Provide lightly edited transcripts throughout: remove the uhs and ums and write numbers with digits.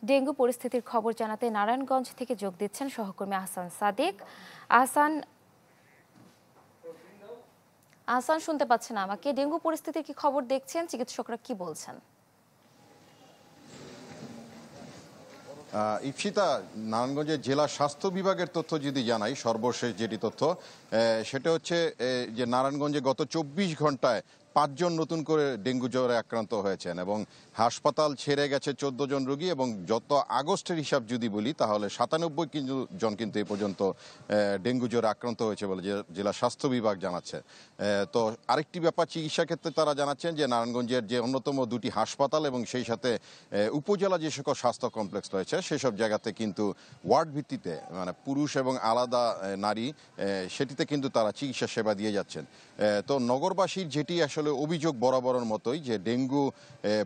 Dengue পরিস্থিতির খবর জানাতে নারায়ণগঞ্জ থেকে যোগ দিচ্ছেন সহকর্মী আহসান সাদিক। আহসান আহসান শুনতে পাচ্ছেন আমাকে? ডেঙ্গু পরিস্থিতির কি খবর দেখছেন? চিকিৎসকরা কি বলছেন? ইপসিতা, নারায়ণগঞ্জের জেলা স্বাস্থ্য বিভাগের তথ্য যদি জানাই, সর্বশেষ যেটি তথ্য সেটা হচ্ছে যে নারায়ণগঞ্জে গত ২৪ ঘন্টায় ৫ জন নতুন করে ডেঙ্গু জ্বরে আক্রান্ত হয়েছেন এবং হাসপাতাল ছেড়ে গেছে ১৪ জন রোগী। এবং যত আগস্টের হিসাব যদি বলি তাহলে ৯৭ জন কিন্তু এ পর্যন্ত ডেঙ্গু জ্বরে আক্রান্ত হয়েছে বলে জেলা স্বাস্থ্য বিভাগ জানাচ্ছে। তো আরেকটি ব্যাপার, চিকিৎসা ক্ষেত্রে তারা জানাচ্ছেন যে নারায়ণগঞ্জের যে অন্যতম দুটি হাসপাতাল এবং সেই সাথে উপজেলা যে সকল স্বাস্থ্য কমপ্লেক্স রয়েছে সেসব জায়গাতে কিন্তু ওয়ার্ড ভিত্তিতে, মানে পুরুষ এবং আলাদা নারী, সেটিতে কিন্তু তারা চিকিৎসা সেবা দিয়ে যাচ্ছেন। তো নগরবাসীর যেটি আসলে অভিযোগ বরাবরের মতোই, যে ডেঙ্গু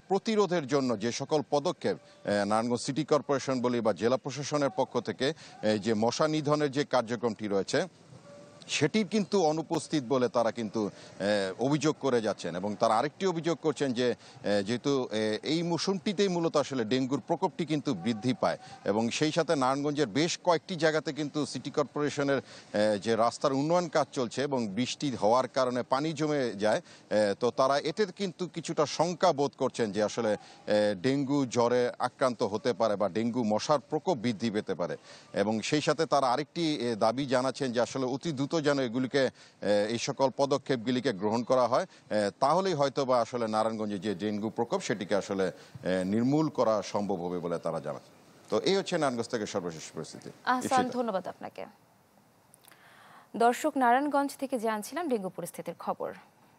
প্রতিরোধের জন্য যে সকল পদক্ষেপ নারায়ণগঞ্জ সিটি কর্পোরেশন বলি বা জেলা প্রশাসনের পক্ষ থেকে যে মশা নিধনের যে কার্যক্রমটি রয়েছে সেটির কিন্তু অনুপস্থিত বলে তারা কিন্তু অভিযোগ করে যাচ্ছেন। এবং তারা আরেকটি অভিযোগ করছেন যে যেহেতু এই মৌসুমটিতেই মূলত আসলে ডেঙ্গুর প্রকোপটি কিন্তু বৃদ্ধি পায় এবং সেই সাথে নারায়ণগঞ্জের বেশ কয়েকটি জায়গাতে কিন্তু সিটি কর্পোরেশনের যে রাস্তার উন্নয়ন কাজ চলছে এবং বৃষ্টি হওয়ার কারণে পানি জমে যায়, তো তারা এতে কিন্তু কিছুটা শঙ্কা বোধ করছেন যে আসলে ডেঙ্গু জ্বরে আক্রান্ত হতে পারে বা ডেঙ্গু মশার প্রকোপ বৃদ্ধি পেতে পারে। এবং সেই সাথে তারা আরেকটি দাবি জানাচ্ছেন যে আসলে অতি দ্রুত যেন এগুলিকে, এই সকল পদক্ষেপগুলিকে গ্রহণ করা হয়, তাহলেই হয়তো বা আসলে নারায়ণগঞ্জে যে ডেঙ্গু প্রকোপ সেটিকে আসলে নির্মূল করা সম্ভব হবে বলে তারা জানাচ্ছেন। তো এই হচ্ছে নারায়ণগঞ্জ থেকে সর্বশেষ পরিস্থিতি। আহসান, ধন্যবাদ আপনাকে। দর্শক, নারায়ণগঞ্জ থেকে জানছিলাম ডেঙ্গু পরিস্থিতির খবর।